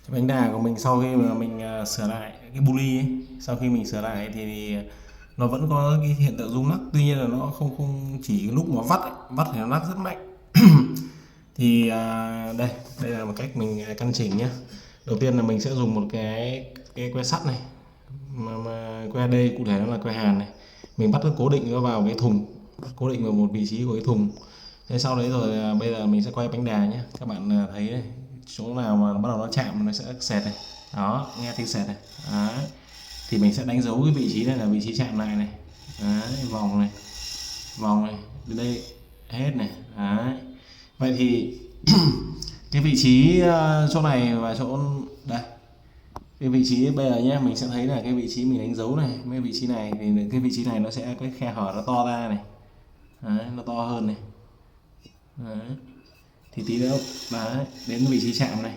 Bánh đà của mình sau khi mà mình sửa lại cái buli ấy, sau khi mình sửa lại thì nó vẫn có cái hiện tượng rung lắc, tuy nhiên là nó không không chỉ lúc mà vắt ấy, vắt thì nó lắc rất mạnh. Thì đây đây là một cách mình căn chỉnh nhé. Đầu tiên là mình sẽ dùng một cái que sắt này, mà que đây cụ thể nó là que hàn này, mình bắt nó cố định nó vào cái thùng, cố định vào một vị trí của cái thùng. Thế sau đấy rồi bây giờ mình sẽ quay bánh đà nhé, các bạn thấy này, chỗ nào mà bắt đầu nó chạm nó sẽ sệt này, đó nghe tiếng sệt này. Đấy. Thì mình sẽ đánh dấu cái vị trí này là vị trí chạm lại này. Đấy, vòng này đến đây hết này. Đấy. Vậy thì cái vị trí chỗ này và chỗ đây, cái vị trí bây giờ nhé, mình sẽ thấy là cái vị trí mình đánh dấu này, cái vị trí này thì cái vị trí này nó sẽ cái khe hở nó to ra này. Đấy, nó to hơn này. Đấy. Thì tí nữa đấy, đến vị trí chạm này,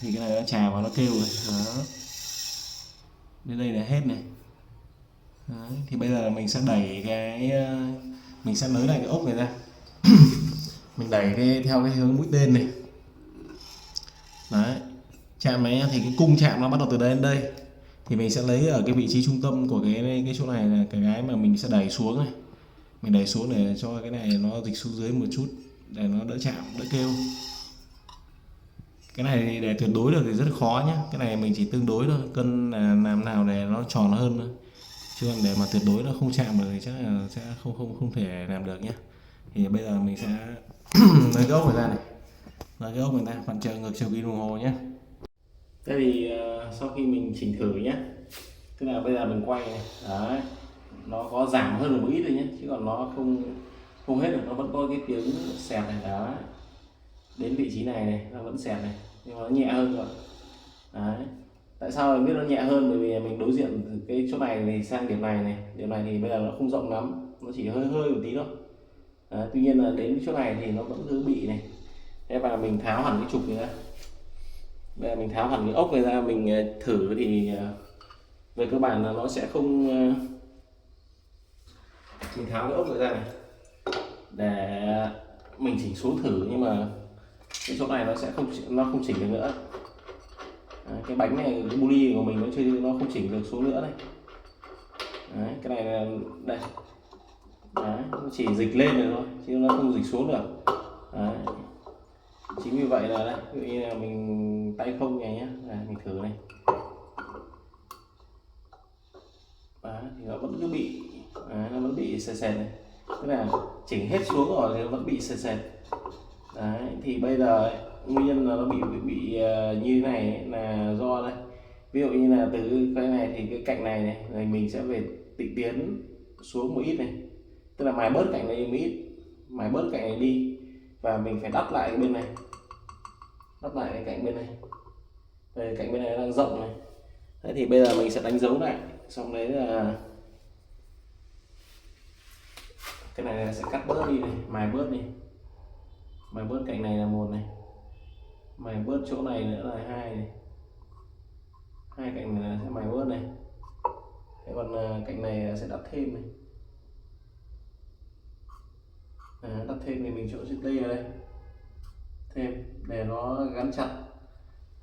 thì cái này nó chà vào nó kêu rồi. Đó. Đến đây là hết này. Đấy. Thì bây giờ mình sẽ đẩy mình sẽ nới lại cái ốc này ra. Mình đẩy theo cái hướng mũi tên này. Đấy. Chạm này thì cái cung chạm nó bắt đầu từ đây đến đây, thì mình sẽ lấy ở cái vị trí trung tâm của cái chỗ này là cái mà mình sẽ đẩy xuống này. Mình đẩy xuống để cho cái này nó dịch xuống dưới một chút để nó đỡ chạm, đỡ kêu. Cái này thì để tuyệt đối được thì rất khó nhé, cái này mình chỉ tương đối thôi, cân là làm nào để nó tròn hơn thôi, chứ còn để mà tuyệt đối nó không chạm được thì chắc là sẽ không không không thể làm được nhé. Thì bây giờ mình sẽ lấy cái ốc này ra này, lấy cái ốc này ra, bạn chờ ngược chiều kim đồng hồ nhé. Thế thì sau khi mình chỉnh thử nhé, tức là bây giờ mình quay này, đấy, nó có giảm hơn được một ít thôi nhé, chứ còn nó không không hết được, nó vẫn có cái tiếng sẹt này. Đó, đến vị trí này nó vẫn sẹt này, nhưng mà nó nhẹ hơn rồi. Đấy. Tại sao mình biết nó nhẹ hơn? Bởi vì mình đối diện từ cái chỗ này thì sang điểm này điểm này thì bây giờ nó không rộng lắm, nó chỉ hơi hơi một tí thôi. Đấy. Tuy nhiên là đến chỗ này thì nó vẫn cứ bị này. Thế và mình tháo hẳn cái trục này ra, bây giờ mình tháo hẳn cái ốc này ra, mình thử thì về cơ bản là nó sẽ không. Mình tháo cái ốc này ra này để mình chỉnh xuống thử, nhưng mà cái chỗ này nó không chỉnh được nữa. Đấy, cái bánh này, cái buli của mình nó không chỉnh được xuống nữa đây. Đấy, cái này là đây. Đấy, nó chỉ dịch lên rồi thôi chứ nó không dịch xuống được. Đấy. Chính vì vậy là đây, ví dụ như là mình tay không này nhé, mình thử này. Đấy, thì nó vẫn cứ bị, nó vẫn bị sệt sệt này, tức là chỉnh hết xuống rồi thì nó vẫn bị sệt sệt. Đấy, thì bây giờ ấy, nguyên nhân là nó bị như thế này ấy, là do đây, ví dụ như là từ cái này thì cái cạnh này này mình sẽ về tịnh tiến xuống một ít này, tức là mài bớt cạnh này một ít, mài bớt cạnh này đi, và mình phải đắp lại cái bên này, đắp lại cái cạnh bên này. Đây, cạnh bên này đang rộng này. Thế thì bây giờ mình sẽ đánh dấu lại, xong đấy là cái này sẽ cắt bớt đi này, mài bớt đi, mài bớt cạnh này là một này, mài bớt chỗ này nữa là hai này, hai cạnh này sẽ mài bớt này. Thế còn cạnh này sẽ đắp thêm này, đắp thêm thì mình chỗ chữ đây ở đây thêm để nó gắn chặt.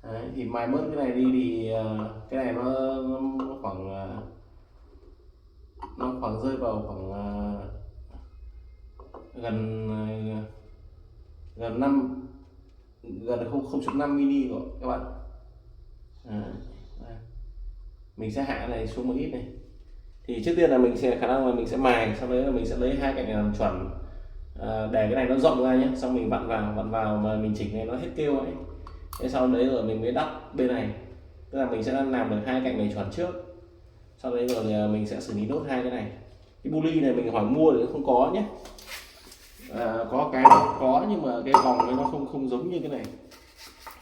Đấy, thì mài bớt cái này đi thì cái này nó khoảng rơi vào khoảng gần gần 5, gần 0,5 mm rồi các bạn. Mình sẽ hạ này xuống một ít này. Thì trước tiên là mình sẽ khả năng là mình sẽ mài, sau đấy là mình sẽ lấy hai cạnh này làm chuẩn, để cái này nó rộng ra nhé, xong mình vặn vào mà mình chỉnh này nó hết kêu ấy. Thế sau đấy rồi mình mới đắp bên này, tức là mình sẽ làm được hai cạnh này chuẩn trước, sau đấy rồi mình sẽ xử lý nốt hai cái này. Cái buli này mình hỏi mua thì không có nhé, có cái có nhưng mà cái vòng này nó không giống như cái này.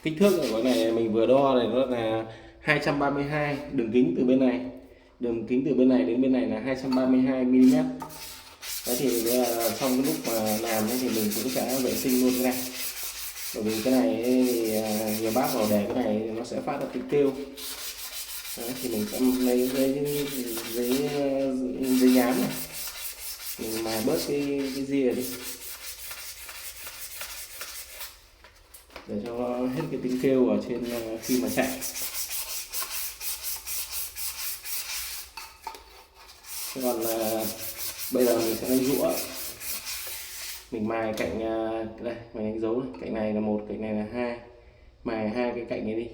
Kích thước của cái này mình vừa đo này nó là 232, đường kính từ bên này, đường kính từ bên này đến bên này là 232 mm. Đấy thì trong cái lúc mà làm thì mình cũng sẽ vệ sinh luôn cái này, bởi vì cái này thì nhiều bác vào để cái này nó sẽ phát ra tiếng kêu. Đấy, thì mình sẽ lấy giấy nhám này, mình mài bớt cái rìa đi. để cho nó hết cái tiếng kêu ở trên khi mà chạy. Thế còn bây giờ mình sẽ đánh rũa, mình mài cạnh đây, mình đánh dấu này. Cạnh này là 1, cạnh này là 2, mài hai cái cạnh này đi,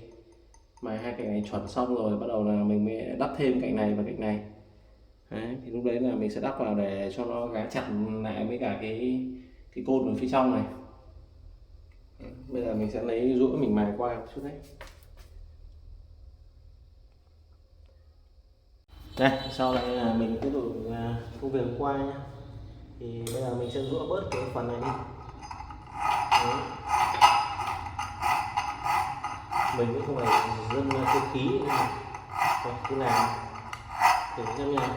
mài hai cạnh này chuẩn xong rồi bắt đầu là mình mới đắp thêm cạnh này và cạnh này. Đấy, thì lúc đấy là mình sẽ đắp vào để cho nó gắn chặt lại với cả cái côn ở phía trong này. Đấy, bây giờ mình sẽ lấy rũa mình mài qua một chút đấy. Đây, sau này là mình tiếp tục công việc qua nhé. Thì bây giờ mình sẽ rũa bớt cái phần này đi. Đấy. Mình cũng không phải dân cơ khí như nào thử xem nha.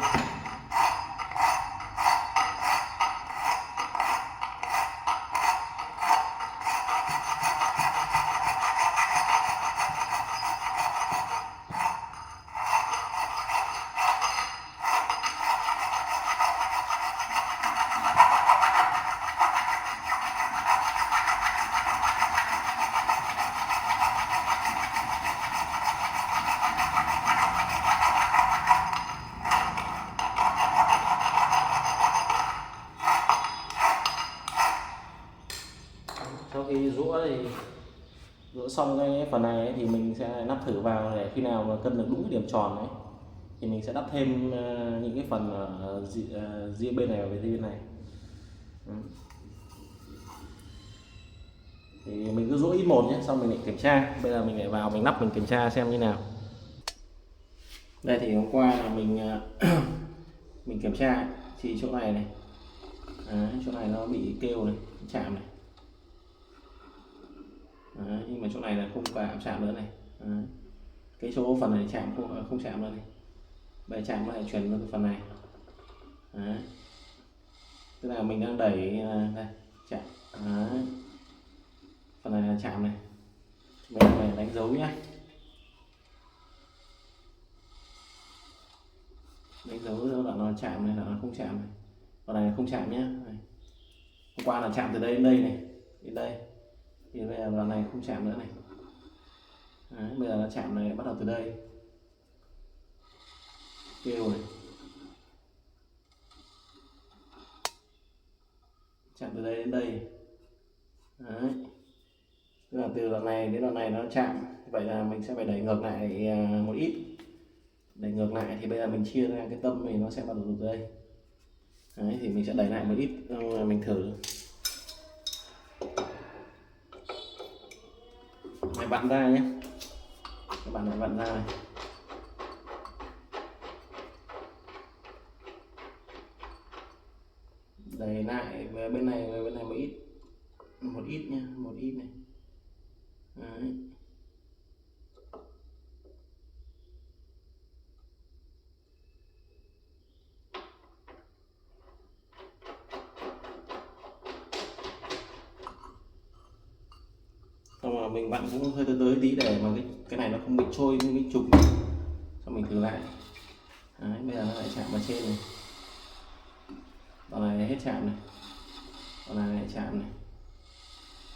Sau khi rũa thì rũa xong cái phần này ấy, thì mình sẽ nắp thử vào để khi nào mà cân được đúng cái điểm tròn đấy thì mình sẽ đắp thêm những cái phần ở ria bên này và ria bên này. Thì mình cứ rũa ít một nhé, xong mình lại kiểm tra. Bây giờ mình lại vào mình nắp mình kiểm tra xem như nào. Đây thì hôm qua là mình mình kiểm tra thì chỗ này này. Đấy, chỗ này nó bị kêu này, chạm này. Đấy, nhưng mà chỗ này là không chạm nữa này. Đấy. Cái chỗ phần này chạm không chạm nữa này. Bây chạm nó lại chuyển vào phần này. Đấy. Tức là mình đang đẩy đây, chạm. Đấy. Phần này là chạm này. Bây giờ mình đánh dấu nhá. Đánh dấu là nó chạm này, là nó không chạm này. Phần này là không chạm nhá. Này. Hôm qua là chạm từ đây đến đây này, đến đây. Thì bây giờ đoạn này không chạm nữa này. Đấy, bây giờ nó chạm này bắt đầu từ đây. Kêu này. Chạm từ đây đến đây. Đấy. Tức là từ đoạn này đến đoạn này nó chạm. Vậy là mình sẽ phải đẩy ngược lại một ít. Đẩy ngược lại thì bây giờ mình chia ra cái tâm này nó sẽ bắt đầu từ đây. Đấy, thì mình sẽ đẩy lại một ít, mình thử. Này vặn ra nhé, các bạn lại vặn ra này. Đẩy lại bên này một ít nha, một ít này. Đấy. Xong rồi mình vặn cũng hơi tới tí để mà cái này nó không bị trôi như cái trục. Xong mình thử lại. Đấy, bây giờ nó lại chạm vào trên này. Đoạn này hết chạm này. Đoạn này lại chạm này.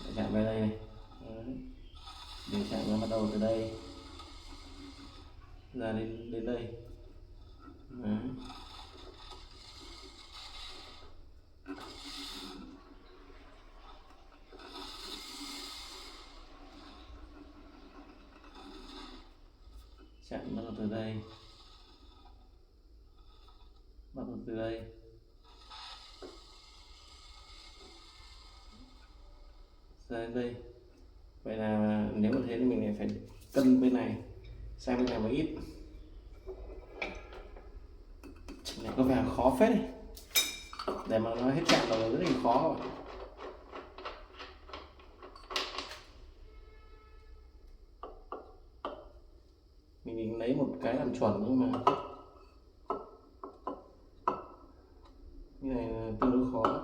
Lại chạm vào đây này. Đấy. Để chạm nó bắt đầu từ đây ra đến đây. Đấy. Chạm bắt đầu từ đây, bắt đầu từ đây, ra đến đây. Vậy là nếu mà thế thì mình phải cân bên này sang bên này một ít. Này có vẻ khó phết này, để mà nó hết chạm rồi rất là khó các bạn. Mình lấy một cái làm chuẩn nhưng mà như này là tương đối khó.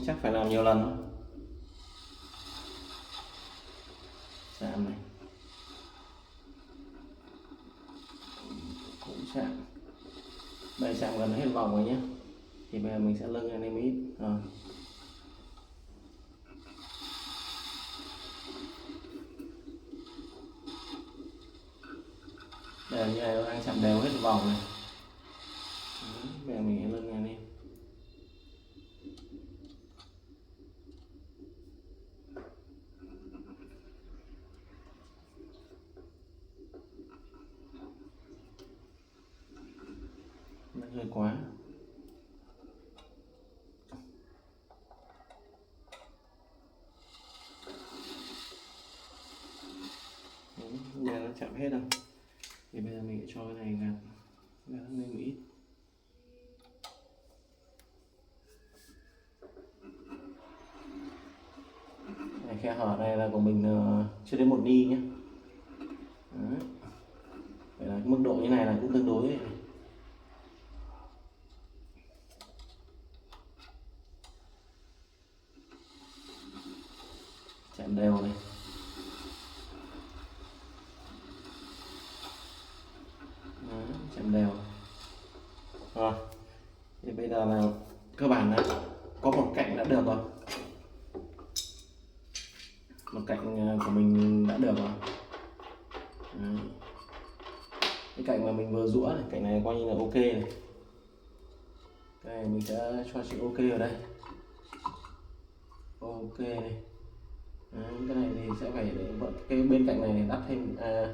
chắc phải làm nhiều lần thôi. Chạm này cũng chạm, đây chạm gần hết vòng rồi nhé. Thì bây giờ mình sẽ lưng lên em ít rồi. Đây như này nó đang chạm đều hết vòng này. Bây giờ mình sẽ lưng lên đi. Nó hơi quá. Bây giờ nó chạm hết rồi. Thì bây giờ mình sẽ cho cái này gạt lên một ít. Này, khe hở này là của mình chưa đến 1 ni nhé. Đấy. Vậy là cái mức độ như này là cũng tương đối ấy. Chạm đều này. Đấy, chạm đều rồi. Thì bây giờ là cơ bản là có một cạnh đã được rồi, một cạnh của mình đã được rồi. Đấy. Cái cạnh mà mình vừa rũa này, cạnh này coi như là ok này. Cái này mình sẽ cho chữ ok ở đây, ok này. Đấy, cái này thì sẽ phải để cái bên cạnh này đắp thêm cái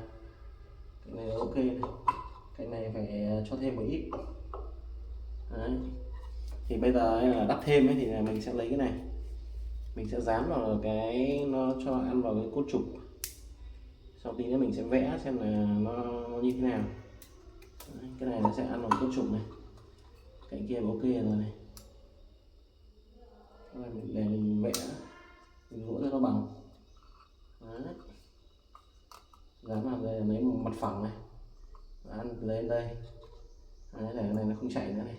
này ok này. Cái này phải cho thêm một ít. Đấy. Thì bây giờ là đắp thêm ấy, thì là mình sẽ lấy cái này, mình sẽ dán vào cái nó cho ăn vào cái cốt trục. Sau tí nữa mình sẽ vẽ xem là nó như thế nào. Đấy, cái này nó sẽ ăn vào cốt trục này, cạnh kia ok rồi này. Cái này mình để mình vẽ, mình gỗ cho nó bằng. Đấy. Dán vào đây, lấy một mặt phẳng này, ăn lên đây. Đấy, để cái này nó không chảy nữa này.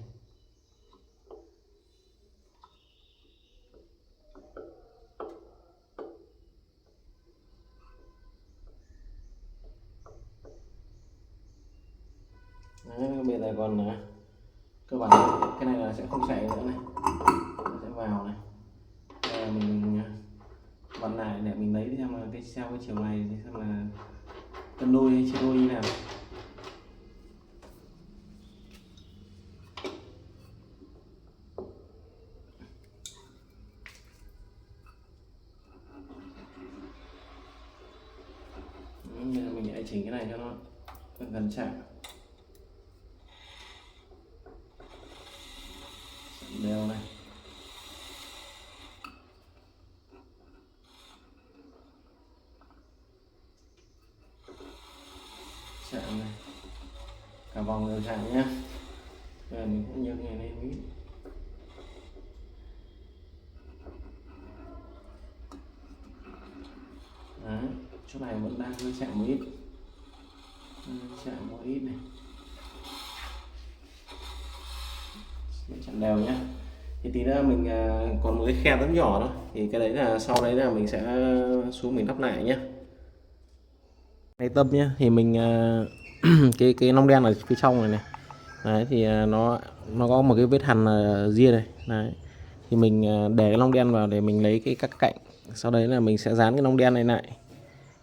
Đấy, bây giờ còn cơ bản cái này là sẽ không chảy nữa này, nó sẽ vào này. Đây là mình vặn lại để mình lấy xem là cái theo cái chiều này thì xem là cân đôi hay chia đôi như nào. Bây giờ mình hãy chỉnh cái này cho nó gần chạm. Đều này. Chạm này. Cả vòng đều chạm nhé. Rồi mình cũng nhấc này lên ít. Đấy, chỗ này vẫn đang hơi chạm một ít. Chạm một ít này. Chạm đều nhé. Thì tí nữa mình còn một cái khe rất nhỏ đó, thì cái đấy là sau đấy là mình sẽ xuống mình lắp lại nhé. Đây tâm nhé, thì mình cái nong đen ở phía trong này này. Đấy thì nó có một cái vết hằn ria này. Đấy. Thì mình để cái nong đen vào để mình lấy các cạnh. Sau đấy là mình sẽ dán cái nong đen này lại.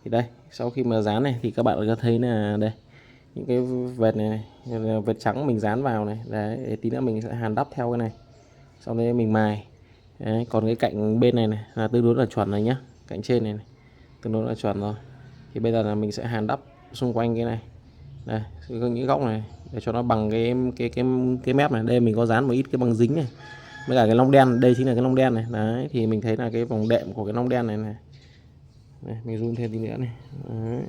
Thì đây, sau khi mà dán này thì các bạn có thấy là đây những cái vệt này, vệt trắng mình dán vào này. Đấy, để tí nữa mình sẽ hàn đắp theo cái này. Sau đấy mình mài. Đấy, còn cái cạnh bên này này là tương đối là chuẩn rồi nhá. Cạnh trên này, tương đối là chuẩn rồi. Thì bây giờ là mình sẽ hàn đắp xung quanh cái này. Đây, những góc này để cho nó bằng cái mép này. Đây mình có dán một ít cái băng dính này. Với cả cái lông đen, đây chính là cái lông đen này. Đấy, thì mình thấy là cái vòng đệm của cái lông đen này này. Đây, mình zoom thêm tí nữa này. Đấy.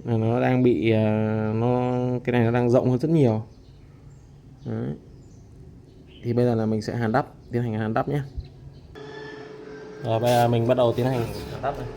Nó đang bị cái này nó đang rộng hơn rất nhiều. Đấy. Thì bây giờ là mình sẽ hàn đắp, tiến hành hàn đắp nhé. Rồi bây giờ mình bắt đầu tiến hành hàn đắp này.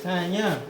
Này nhá.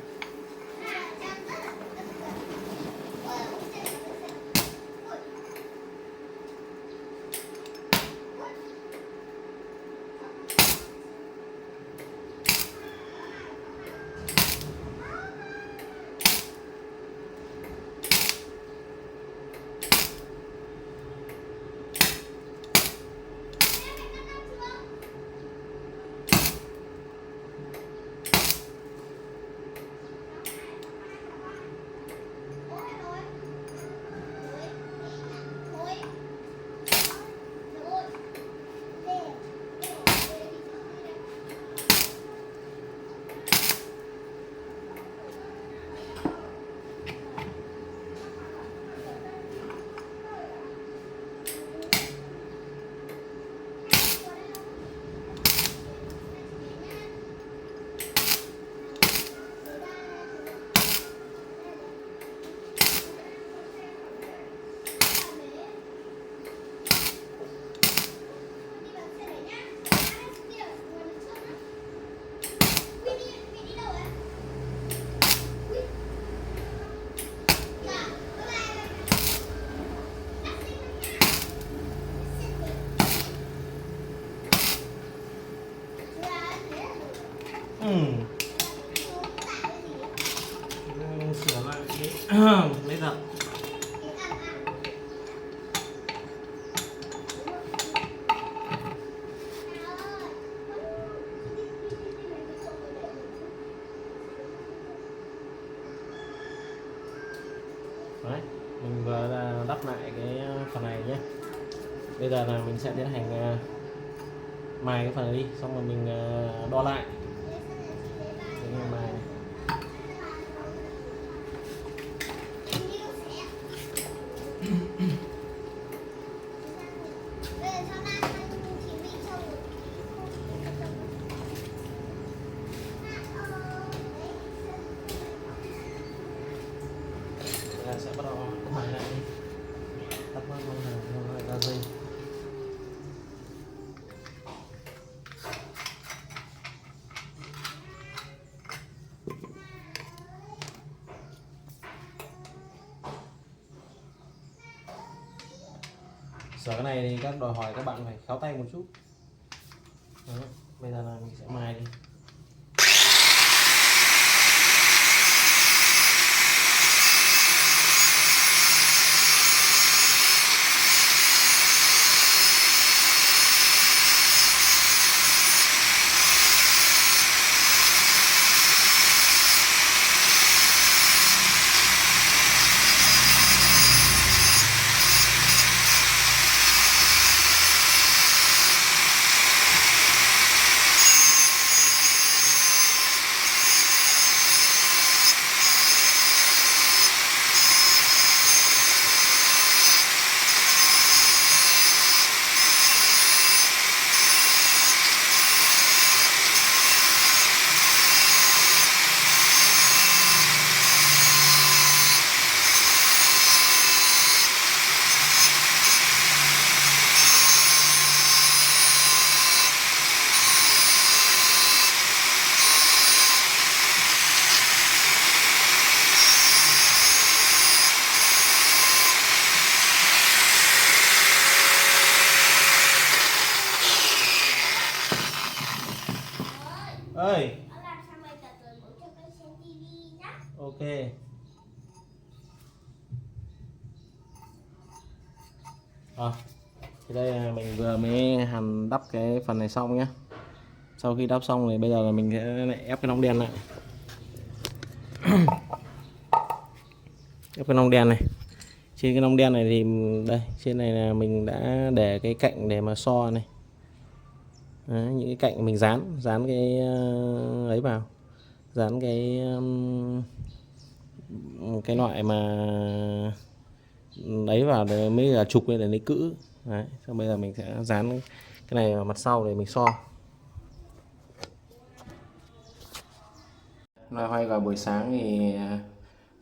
Sửa lại cái lấy giật. Đấy, mình vừa đắp lại cái phần này nhé. Bây giờ là mình sẽ tiến hành mài cái phần này đi, xong rồi mình đo lại. Mài. Sẽ bắt đầu mài lại đi, tắt bớt con hàng lại ra dây. Sửa cái này thì các đòi hỏi các bạn phải khéo tay một chút. Đó, bây giờ là mình sẽ mài đi. Ơi. Ok. Thì đây là mình vừa mới đắp cái phần này xong nhé. Sau khi đắp xong thì bây giờ là mình sẽ lại ép cái nòng đèn lại. Ép cái nòng đèn này. Trên cái nòng đèn này thì đây, trên này là mình đã để cái cạnh để mà so này. Đấy, những cái cạnh mình dán cái ấy vào, dán cái loại mà ấy vào để mới là trục lên để lấy cữ. Đấy, xong bây giờ mình sẽ dán cái này vào mặt sau để mình so. Loay hoay vào buổi sáng thì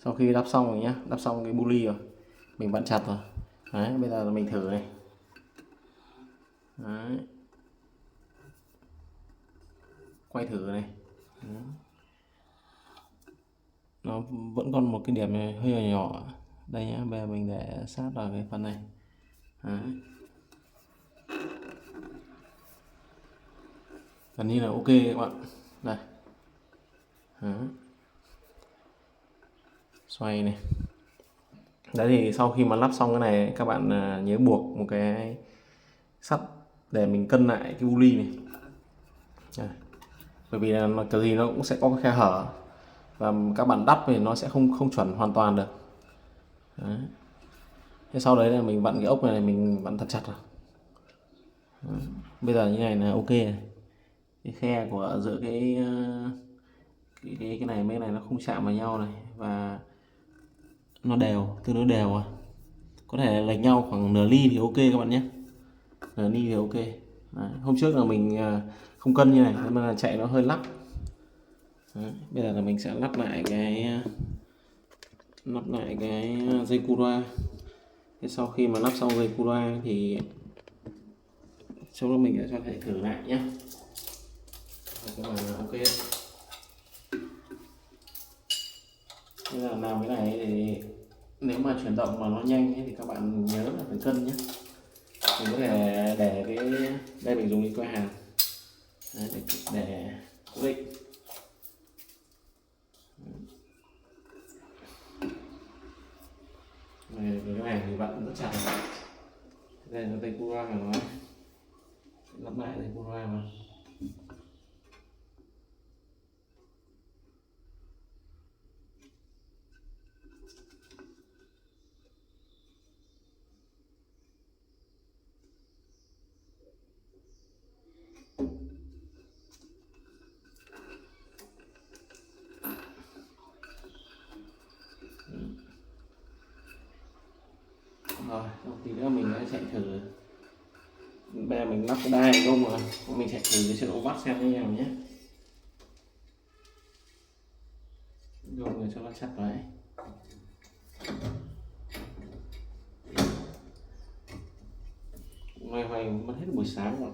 sau khi đắp xong rồi nhá, đắp xong cái bu ly rồi, mình vặn chặt rồi. Đấy, bây giờ là mình thử này. Đấy. Quay thử này. Đấy. nó vẫn còn một cái điểm này hơi nhỏ nhỏ đây nhá. Bây giờ mình để sát vào cái phần này. Đấy. Gần như là ok các bạn. Đây. Đấy. Xoay này. Đấy thì sau khi mà lắp xong cái này các bạn nhớ buộc một cái sắt để mình cân lại cái bu ly này. Đây. Bởi vì là kiểu gì nó cũng sẽ có cái khe hở và các bạn đắp thì nó sẽ không chuẩn hoàn toàn được. Đấy. Thế sau đấy là mình vặn cái ốc này mình vặn thật chặt rồi. Đấy. Bây giờ như này là ok này. Cái khe của giữa cái này mấy cái này nó không chạm vào nhau này và nó đều, tương đối đều à. Có thể lệch nhau khoảng nửa ly thì ok các bạn nhé. Nửa ly thì ok. Đấy. Hôm trước là mình không cân như này nên là chạy nó hơi lắc. Đấy. Bây giờ là mình sẽ lắp lại cái dây cu loa. Thế sau khi mà lắp xong dây cu loa thì sau đó mình sẽ cho thầy thử lại nhé. Cái này là ok. Bây giờ làm cái này thì nếu mà chuyển động mà nó nhanh ấy, thì các bạn nhớ là phải cân nhé. Mình có thể để cái đây mình dùng cái que hàn để cố định. Cái này thì bạn rất chặt. Đây là dây cu loa của nó. Lắp lại dây cu loa mà. Rồi, tí nữa mình sẽ chạy thử. Bây giờ mình lắp cái đai không rồi, mình chạy thử cái chế độ vắt xem như nào nhé. Dùng rồi cho nó chặt đấy. Loay hoay mất hết buổi sáng rồi.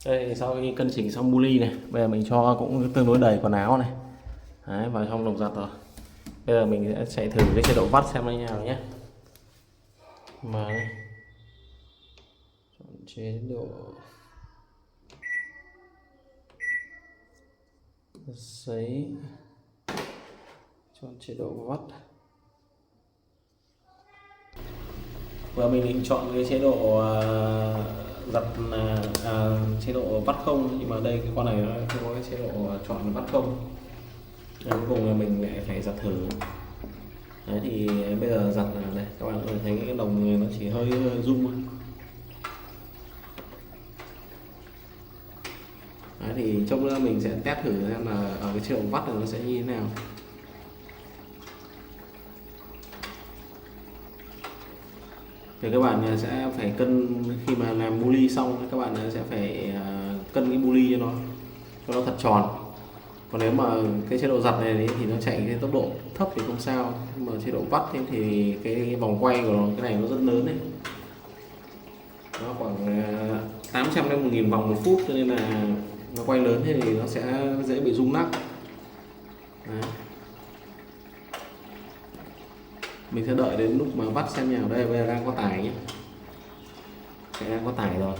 Đây sau khi cân chỉnh xong bu ly này, bây giờ mình cho cũng tương đối đầy quần áo này. Đấy, vào trong lồng giặt rồi. Bây giờ mình sẽ chạy thử cái chế độ vắt xem như nào nhé. Mà đây. Chọn chế độ sấy, chọn chế độ vắt. Và mình định chọn cái chế độ giặt chế độ vắt không, nhưng mà đây cái con này nó không có cái chế độ chọn vắt không. Cuối cùng là mình lại phải giặt thử. Đấy thì bây giờ giặt là đây các bạn có thể thấy cái đồng này nó chỉ hơi rung thôi. Đấy thì trong nữa mình sẽ test thử xem là ở cái chế độ vắt này nó sẽ như thế nào. Thì các bạn sẽ phải cân khi mà làm bu ly xong, các bạn sẽ phải cân cái bu ly cho nó thật tròn. Còn nếu mà cái chế độ giặt này thì nó chạy cái tốc độ thấp thì không sao, nhưng mà chế độ vắt thì cái vòng quay của nó cái này nó rất lớn đấy, nó khoảng 800 đến 1000 vòng một phút, cho nên là nó quay lớn thế thì nó sẽ dễ bị rung lắc. Đấy. Mình sẽ đợi đến lúc mà vắt xem nào. Đây bây giờ đang có tải nhé, sẽ đang có tải rồi.